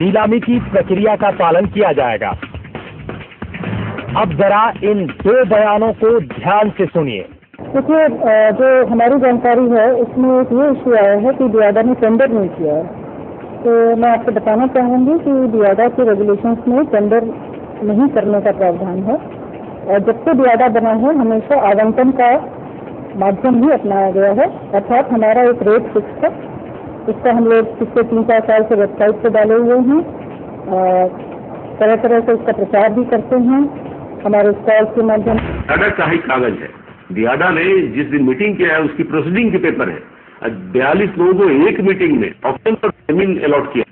नीलामी की प्रक्रिया का पालन किया जाएगा। अब जरा इन दो बयानों को ध्यान से सुनिए। देखिए, जो हमारी जानकारी है उसमें एक ये इशू आया है कि बियाडा ने टेंडर नहीं किया है। तो मैं आपको बताना चाहूँगी कि बियाडा के रेगुलेशंस में टेंडर नहीं करने का प्रावधान है और जब से बियाडा बना है हमेशा आवंटन का माध्यम ही अपनाया गया है, अर्थात हमारा एक रेट फिक्स है। इसका हम लोग पिछले 3-4 साल से वेबसाइट पर डाले हुए हैं, तरह तरह से इसका प्रचार भी करते हैं हमारे स्टॉल्स के माध्यम। बियाडा का ही कागज है। बियाडा ने जिस दिन मीटिंग किया है उसकी प्रोसीडिंग के पेपर है। 42 लोगों को एक मीटिंग में ऑप्शन पर जमीन अलॉट किया।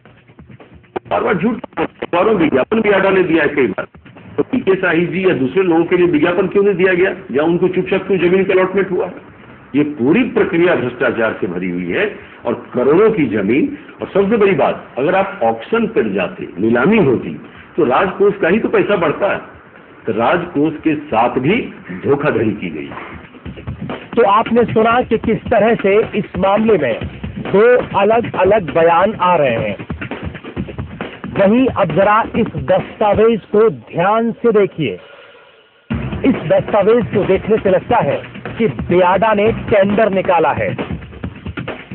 बार बार झूठ, अखबारों विज्ञापन बियाडा ने दिया है कई बार। तो पीके शाही जी या दूसरे लोगों के लिए विज्ञापन क्यों नहीं दिया गया या उनको चुपचाप क्यों जमीन का अलॉटमेंट हुआ? ये पूरी प्रक्रिया भ्रष्टाचार से भरी हुई है और करोड़ों की जमीन। और सबसे बड़ी बात, अगर आप ऑक्शन पर जाते, नीलामी होती तो राजकोष का ही तो पैसा बढ़ता है। तो राजकोष के साथ भी धोखाधड़ी की गई। तो आपने सुना कि किस तरह से इस मामले में दो अलग अलग बयान आ रहे हैं। वहीं अब जरा इस दस्तावेज को ध्यान से देखिए। इस दस्तावेज को देखने से लगता है कि बियाडा ने टेंडर निकाला है।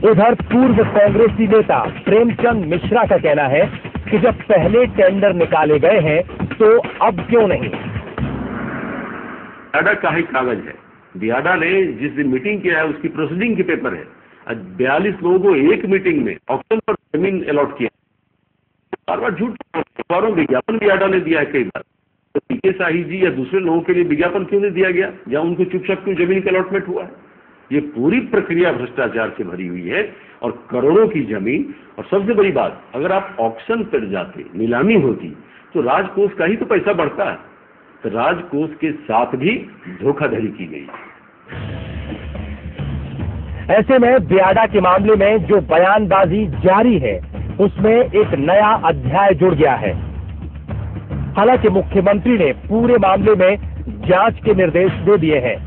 उधर पूर्व कांग्रेसी नेता प्रेमचंद मिश्रा का कहना है कि जब पहले टेंडर निकाले गए हैं तो अब क्यों नहीं। बियाडा का ही कागज है। बियाडा ने जिस दिन मीटिंग किया है उसकी प्रोसीडिंग के पेपर है। 42 लोगों को एक मीटिंग में ऑप्शन पर जमीन अलॉट किया। बार बार झूठ, अखबारों विज्ञापन बियाडा ने दिया है कई बार। तो पीके शाही जी या दूसरे लोगों के लिए विज्ञापन क्यों नहीं दिया गया या उनको चुपचाप क्यों जमीन का अलॉटमेंट हुआ है? ये पूरी प्रक्रिया भ्रष्टाचार से भरी हुई है और करोड़ों की जमीन। और सबसे बड़ी बात, अगर आप ऑक्शन पर जाते, नीलामी होती तो राजकोष का ही तो पैसा बढ़ता है। तो राजकोष के साथ भी धोखाधड़ी की गई। ऐसे में बियाडा के मामले में जो बयानबाजी जारी है उसमें एक नया अध्याय जुड़ गया है। हालांकि मुख्यमंत्री ने पूरे मामले में जांच के निर्देश दे दिए हैं।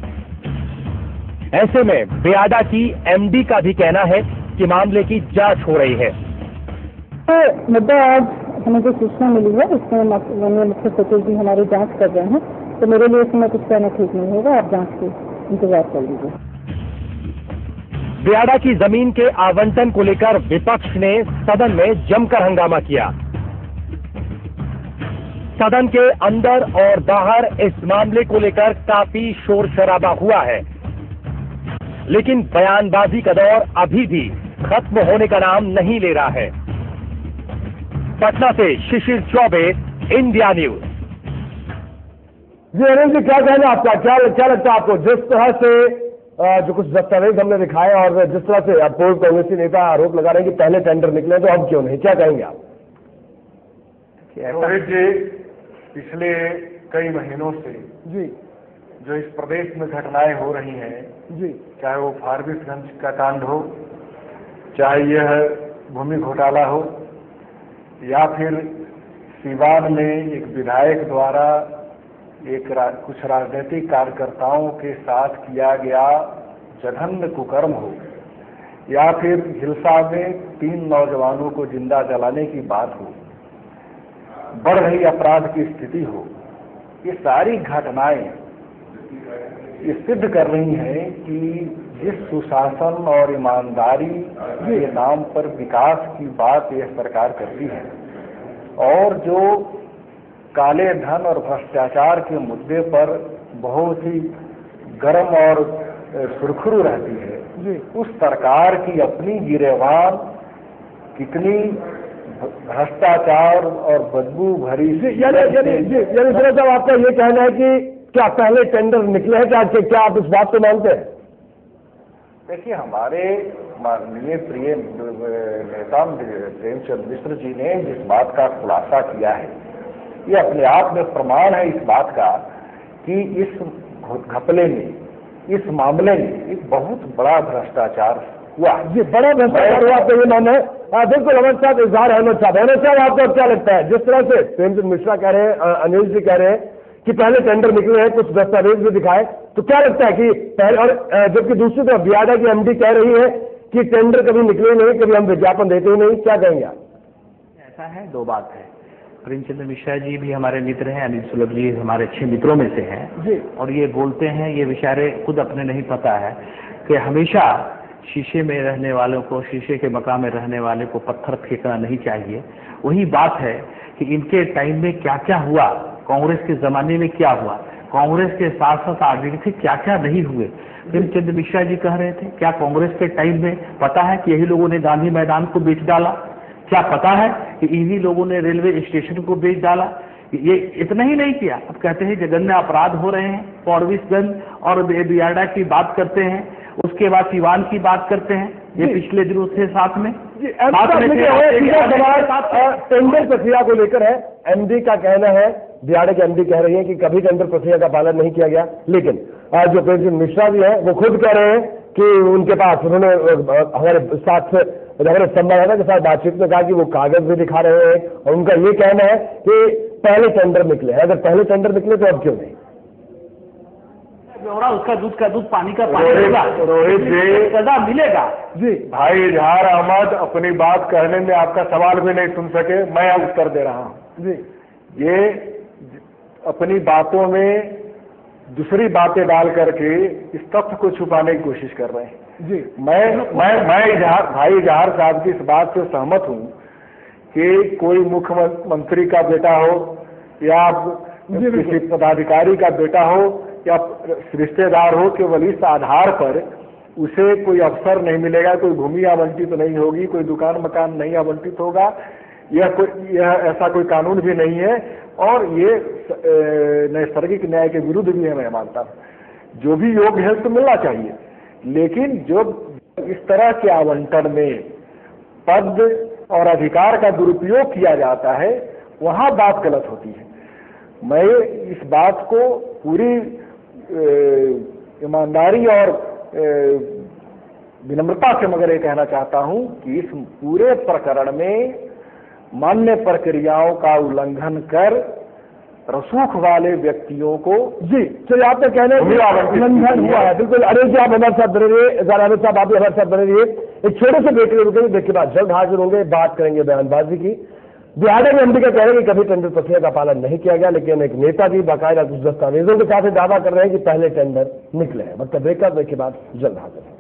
ऐसे में बियाडा की एमडी का भी कहना है कि मामले की जांच हो रही है। तो मुद्दा आज हमें जो सूचना मिली है उसमें माननीय मुख्य सचिव जी हमारी जांच कर रहे हैं, तो मेरे लिए इसमें कुछ कहना ठीक नहीं होगा। आप जांच के इंतजार कर लीजिए। बियाडा की जमीन के आवंटन को लेकर विपक्ष ने सदन में जमकर हंगामा किया। सदन के अंदर और बाहर इस मामले को लेकर काफी शोर शराबा हुआ है, लेकिन बयानबाजी का दौर अभी भी खत्म होने का नाम नहीं ले रहा है। पटना से शिशिर चौबे, इंडिया न्यूज। जी अनिल जी, क्या कहना आपका? क्या लगता है आपको जिस तरह से जो कुछ दस्तावेज हमने दिखाए और जिस तरह से अब पूर्व कांग्रेसी नेता आरोप लगा रहे हैं कि पहले टेंडर निकले तो अब क्यों नहीं, क्या कहेंगे आप? रोहित जी, पिछले कई महीनों से जी जो इस प्रदेश में घटनाएं हो रही हैं जी, चाहे वो फारबिसगंज का कांड हो, चाहे यह भूमि घोटाला हो, या फिर सीवान में एक विधायक द्वारा कुछ राजनीतिक कार्यकर्ताओं के साथ किया गया जघन्य कुकर्म हो, या फिर हिलसा में 3 नौजवानों को जिंदा जलाने की बात हो, बढ़ रही अपराध की स्थिति हो, ये सारी घटनाएं ये सिद्ध कर रही हैं कि जिस सुशासन और ईमानदारी के नाम पर विकास की बात यह सरकार करती है और जो काले धन और भ्रष्टाचार के मुद्दे पर बहुत ही गर्म और सुरखरू रहती है, उस सरकार की अपनी गिरेबान कितनी भ्रष्टाचार और बदबू भरी। यानी साहब आपका ये कहना है कि क्या पहले टेंडर निकले हैं? क्या आप इस बात को मानते हैं? देखिए, हमारे माननीय प्रिय नेता प्रेमचंद मिश्र जी ने जिस बात का खुलासा किया है, ये अपने आप में प्रमाण है इस बात का कि इस घपले में, इस मामले में एक बहुत बड़ा भ्रष्टाचार हुआ। ये बड़ा भ्रष्टाचार हुआ, आपको ये मानना है? बिल्कुल। अहमद साहब, इजहार अहमद साहब, आपको क्या लगता है? जिस तरह से प्रेमचंद मिश्रा कह रहे हैं, अनिल जी कह रहे हैं कि पहले टेंडर निकले हैं, कुछ दस्तावेज भी दिखाए, तो क्या लगता है कि पहले, और जबकि दूसरी तरफ बियाडा की एमडी कह रही है कि टेंडर कभी निकले नहीं, कभी हम विज्ञापन देते ही नहीं, क्या कहेंगे आप? ऐसा ऐसा है, दो बात है। प्रेमचंद्र मिश्रा जी भी हमारे मित्र हैं, अनिल सुलभ जी हमारे अच्छे मित्रों में से हैं और ये बोलते हैं, ये बेचारे खुद अपने नहीं पता है कि हमेशा शीशे में रहने वालों को, शीशे के मकान में रहने वाले को पत्थर फेंकना नहीं चाहिए। वही बात है कि इनके टाइम में क्या क्या हुआ, कांग्रेस के जमाने में क्या हुआ, कांग्रेस के साथ साथ आगे थे क्या क्या नहीं हुए। प्रेमचंद्र मिश्रा जी कह रहे थे, क्या कांग्रेस के टाइम में पता है कि यही लोगों ने गांधी मैदान को बेच डाला? क्या पता है कि इन्हीं लोगों ने रेलवे स्टेशन को बेच डाला? ये इतना ही नहीं किया, अब कहते हैं जघन्य अपराध हो रहे हैं, फॉरबिसगंज और बियाडा की बात करते हैं, उसके बाद सिवान की बात करते हैं, ये पिछले दिनों थे साथ में। टेंडर प्रक्रिया को लेकर है, एमडी का कहना है, बियाडा के एमडी कह रही है कि कभी टेंडर प्रक्रिया का पालन नहीं किया गया, लेकिन जो प्रेमचंद्र मिश्रा जी है वो खुद कह रहे हैं कि उनके पास, उन्होंने हमारे साथ हमारे संवाददाता के साथ बातचीत में कहा कि वो कागज भी दिखा रहे हैं और उनका ये कहना है कि पहले टेंडर निकले, अगर पहले टेंडर निकले तो अब क्यों नहीं? उसका दूध का दूध, पानी का पानी होगा, रोहित जी सजा मिलेगा। जी भाई इजहार अहमद अपनी बात कहने में आपका सवाल भी नहीं सुन सके, मैं उत्तर दे रहा हूँ जी। ये अपनी बातों में दूसरी बातें डाल करके इस तथ्य को छुपाने की कोशिश कर रहे हैं जी। मैं इजहार साहब की इस बात से सहमत हूँ कि कोई मुख्यमंत्री का बेटा हो या किसी पदाधिकारी का बेटा हो या रिश्तेदार हो, केवल इस आधार पर उसे कोई अवसर नहीं मिलेगा, कोई भूमि आवंटित नहीं होगी, कोई दुकान मकान नहीं आवंटित होगा, यह ऐसा कोई कानून भी नहीं है और ये नैसर्गिक न्याय के विरुद्ध भी है। मैं मानता हूँ जो भी योग्य है उसको मिलना चाहिए, लेकिन जो इस तरह के आवंटन में पद और अधिकार का दुरुपयोग किया जाता है वहाँ बात गलत होती है। मैं इस बात को पूरी ईमानदारी और विनम्रता से मगर ये कहना चाहता हूं कि इस पूरे प्रकरण में मान्य प्रक्रियाओं का उल्लंघन कर रसूख वाले व्यक्तियों को जी चलिए आपका कहना है उल्लंघन हुआ है। बिल्कुल, अरे जी आप हमारे साथ बने रहिए, अमित साहब आप भी हमारे साथ बने रहिए, एक छोटे से ब्रेक के रुकेंगे, ब्रेक के बाद जल्द हाजिर होंगे, बात करेंगे बयानबाजी की। बिहार में एमडी का कह रहे हैं कि कभी टेंडर प्रक्रिया का पालन नहीं किया गया, लेकिन एक नेता भी बाकायदा कुछ दस्तावेजों के साथ दावा कर रहे हैं कि पहले टेंडर निकले हैं। मतलब ब्रेक के बाद जल्द हाजिर है।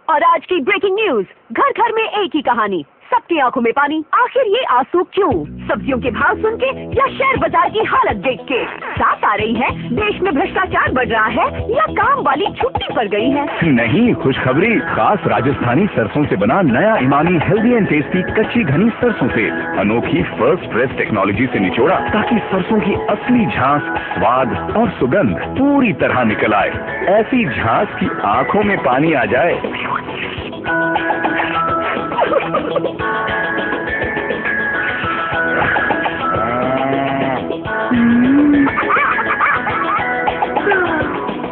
और आज की ब्रेकिंग न्यूज, घर घर में एक ही कहानी, सबकी आंखों में पानी, आखिर ये आंसू क्यों? सब्जियों के भाव सुन के या शेयर बाजार की हालत देख के? साथ आ रही है, देश में भ्रष्टाचार बढ़ रहा है या काम वाली छुट्टी पर गई है? नहीं, खुशखबरी, खास राजस्थानी सरसों से बना नया इमामी हेल्दी एंड टेस्टी कच्ची घनी सरसों से अनोखी फर्स्ट प्रेस टेक्नोलॉजी से निचोड़ा ताकि सरसों की असली झांस, स्वाद और सुगंध पूरी तरह निकल आए। ऐसी झांस की आंखों में पानी आ जाए।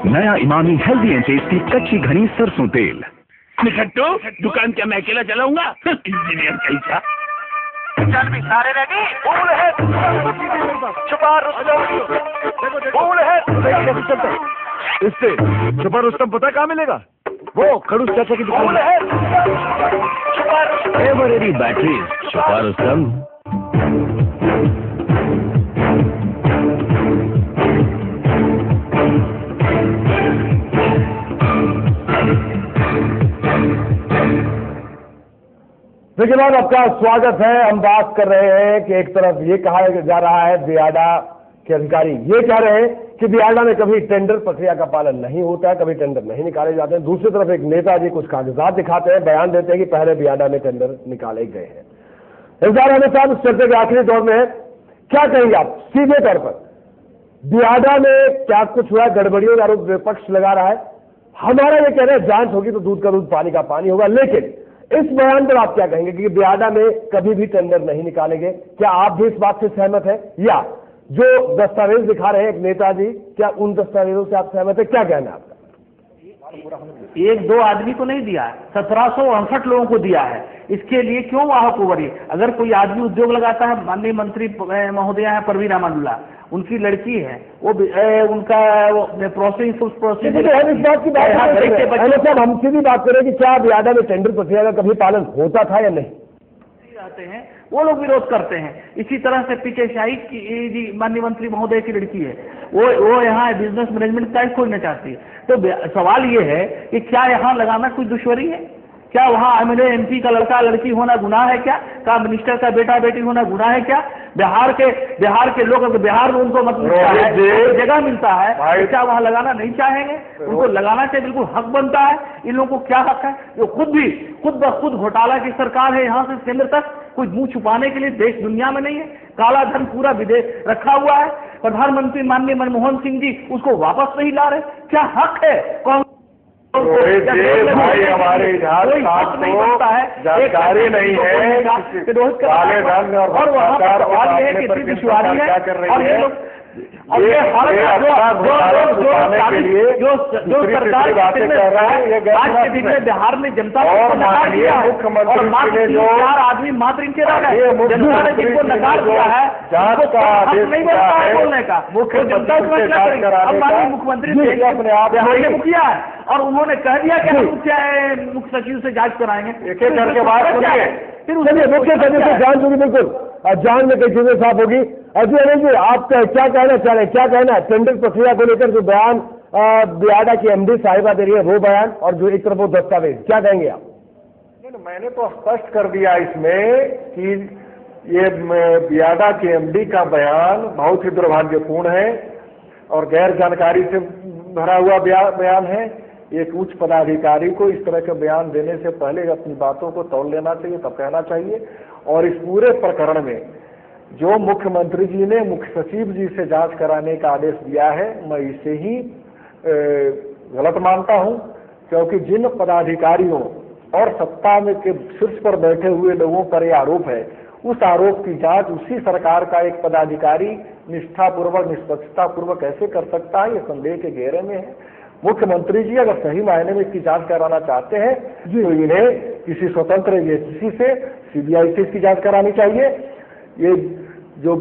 नया इमामी हेल्दी एंड टेस्टी कच्ची घनी सरसों तेल। निकट्टू, दुकान क्या मैं अकेला चलाऊंगा? इंजीनियर कैसा? चल भी सारे रेडी, फूल है छुपा रुस्तम, फूल है इससे छुपा रुस्तम पता कहाँ मिलेगा? वो खड़ूस चाचा की दुकान है छुपा रुस्तम, एवरेडी बैटरी छुपा रुस्तम। देखिए बाद आपका स्वागत है। हम बात कर रहे हैं कि एक तरफ ये कहा जा रहा है, बियाडा के अधिकारी ये कह रहे हैं कि बियाडा में कभी टेंडर प्रक्रिया का पालन नहीं होता है, कभी टेंडर नहीं निकाले जाते हैं। दूसरी तरफ एक नेताजी कुछ कागजात दिखाते हैं, बयान देते हैं कि पहले बियाडा में टेंडर निकाले गए हैं। इस बार हमें साहब इस चर्चा के आखिरी दौर में है, क्या कहेंगे आप सीधे तौर पर? बियाडा में क्या कुछ हुआ, गड़बड़ियों का आरोप विपक्ष लगा रहा है, हमारा ये कह रहे हैं जांच होगी तो दूध का दूध पानी का पानी होगा, लेकिन इस बयान पर आप क्या कहेंगे कि बियाडा में कभी भी टेंडर नहीं निकालेंगे? क्या आप भी इस बात से सहमत हैं, या जो दस्तावेज दिखा रहे हैं एक नेताजी, क्या उन दस्तावेजों से आप सहमत हैं? क्या कहना है आपका? एक दो आदमी को नहीं दिया, 1768 लोगों को दिया है। इसके लिए क्यों वाहक उभरी? अगर कोई आदमी उद्योग लगाता है, माननीय मंत्री महोदया है परवीन अमानुल्लाह, उनकी लड़की है, वो उनका प्रोसेसिंग हम इस बात की बात हम सीधी बात करें कि क्या बियाडा में टेंडर प्रक्रिया का कभी पालन होता था या नहीं? रहते हैं वो लोग विरोध करते हैं। इसी तरह से पीके शाही की माननीय मंत्री महोदय की लड़की है, वो यहाँ बिजनेस मैनेजमेंट का खोलना चाहती है। तो सवाल ये है कि क्या यहाँ लगाना कोई दुश्मनी है? क्या वहाँ एमएलए एमपी का लड़का लड़की होना गुनाह है क्या मिनिस्टर का बेटा बेटी होना गुनाह है क्या? बिहार के लोग, अगर बिहार में उनको मतलब जगह मिलता है तो क्या वहाँ लगाना नहीं चाहेंगे? उनको लगाना चाहिए, बिल्कुल हक बनता है। इन लोगों को क्या हक है? जो खुद घोटाला की सरकार है, यहाँ से केंद्र तक कोई मुंह छुपाने के लिए देश दुनिया में नहीं है। काला धन पूरा विदेश रखा हुआ है। प्रधानमंत्री माननीय मनमोहन सिंह जी उसको वापस नहीं ला रहे। क्या हक है? कौन भाई हमारे इजहार नहीं बनता है, जानकारी नहीं है काले धन और वहाँ पर सवाल ये है कि इतनी दुश्वारी है और ये लोग जो सरकार आज के दिन में बिहार में जनता को नकार दिया है और मात्र 4 आदमी मात्र इनके रह गए। जनता ने जिनको नकार दिया है नहीं बनता है बोलने का, जनता अब माननीय मुख्यमंत्री बिहार के मुखिया है और उन्होंने कह दिया कि हम मुख्य सचिव से जांच कराएंगे। एक एक करके बात सुनिए, फिर मुख्य सचिव से जांच होगी, बिल्कुल जान में कई चीजें साफ होगी। अजी अनिल जी, आप क्या कहना चाह रहे हैं? क्या कहना है टेंडर प्रक्रिया को लेकर जो बयान बियाडा की एमडी साहिबा दे रही है, वो बयान और जो एक तरफ वो दस्तावेज, क्या कहेंगे आप? मैंने तो स्पष्ट कर दिया इसमें कि ये बियाडा के एमडी का बयान बहुत ही दुर्भाग्यपूर्ण है और गैर जानकारी से भरा हुआ बयान है। एक उच्च पदाधिकारी को इस तरह के बयान देने से पहले अपनी बातों को तौल लेना चाहिए, तब कहना चाहिए। और इस पूरे प्रकरण में जो मुख्यमंत्री जी ने मुख्य सचिव जी से जांच कराने का आदेश दिया है, मैं इसे ही गलत मानता हूं, क्योंकि जिन पदाधिकारियों और सत्ता में के शीर्ष पर बैठे हुए लोगों पर यह आरोप है, उस आरोप की जांच उसी सरकार का एक पदाधिकारी निष्ठापूर्वक निष्पक्षतापूर्वक कैसे कर सकता है, ये संदेह के घेरे में है। मुख्यमंत्री जी अगर सही मायने में इसकी जांच कराना चाहते हैं तो इन्हें किसी स्वतंत्र एजेंसी से, सीबीआई से इसकी जांच करानी चाहिए। ये जो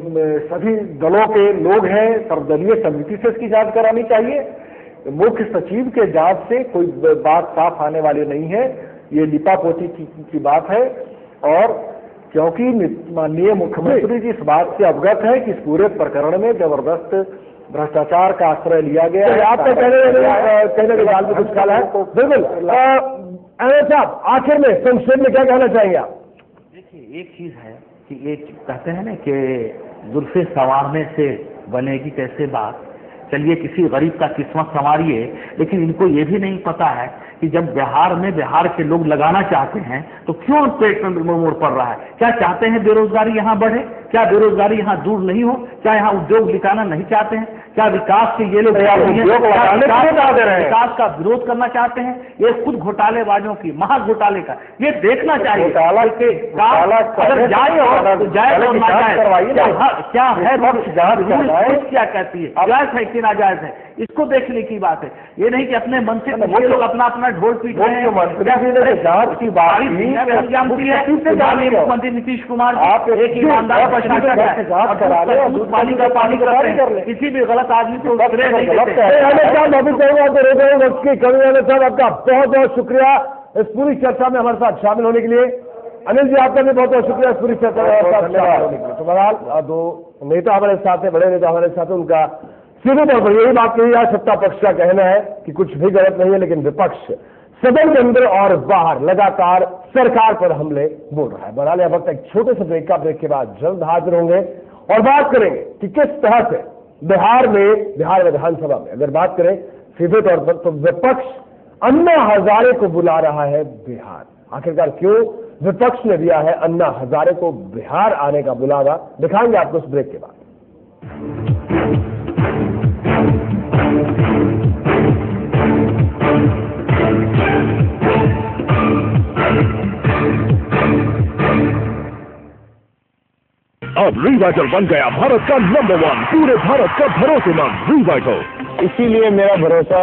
सभी दलों के लोग हैं, सर्वदलीय समिति से इसकी जांच करानी चाहिए। मुख्य सचिव के जांच से कोई बात साफ आने वाली नहीं है, ये लिपापोती की बात है। और क्योंकि माननीय मुख्यमंत्री जी इस बात से अवगत है कि इस पूरे प्रकरण में जबरदस्त भ्रष्टाचार का आश्रय लिया गया है। आपका कहने के बाद में कुछ काला है, बिल्कुल। अनिल साहब, आखिर में संक्षेप में क्या कहना चाहेंगे आप? देखिए, एक चीज है कि एक कहते हैं ना कि जुल्फे संवारने से बनेगी कैसे बात। चलिए किसी गरीब का किस्मत संवारिए, लेकिन इनको ये भी नहीं पता है कि जब बिहार में बिहार के लोग लगाना चाहते हैं तो क्यों पेट में मोड़ पड़ रहा है। क्या चाहते हैं बेरोजगारी यहाँ बढ़े? क्या बेरोजगारी यहाँ दूर नहीं हो? क्या यहाँ उद्योग लिखाना नहीं चाहते हैं? क्या विकास के ये लोग विकास का विरोध करना चाहते हैं? ये खुद घोटालेबाजों की महा घोटाले का ये देखना चाहिए। अगर जाए हो तो जाए और ना जाए, क्या है क्या कहती है, जायज है कि नाजायज है, इसको देखने की बात है। ये नहीं कि अपने मन से ये लोग अपना ढोल पीट रहे हैं। मुख्यमंत्री नीतीश कुमार एक ईमानदार प्रशासक है, पानी का पानी करते हैं, किसी भी गलत आदमी को श्रेय नहीं देते। आपका बहुत बहुत शुक्रिया इस पूरी चर्चा में हमारे साथ शामिल होने के लिए। अनिल जी, आपका भी बहुत बहुत शुक्रिया इस पूरी चर्चा में हमारे साथ शामिल होने के लिए। तो बहरहाल दो नेता हमारे साथ है, बड़े नेता हमारे साथ है, उनका सीधे तौर पर यही बात कही है, सत्ता पक्ष का कहना है कि कुछ भी गलत नहीं है, लेकिन विपक्ष सदन के अंदर और बाहर लगातार सरकार पर हमले बोल रहा है। बहरहाल अब एक छोटे से ब्रेक के बाद जल्द हाजिर होंगे और बात करेंगे कि किस तरह से बिहार विधानसभा में अगर बात करें सीधे तौर पर तो विपक्ष अन्ना हजारे को बुला रहा है बिहार। आखिरकार क्यों विपक्ष ने दिया है अन्ना हजारे को बिहार आने का बुलावा, दिखाएंगे आपको इस ब्रेक के बाद। अब रिवाइटल बन गया भारत का नंबर 1, पूरे भारत का भरोसेमंद रिवाइटल। इसीलिए मेरा भरोसा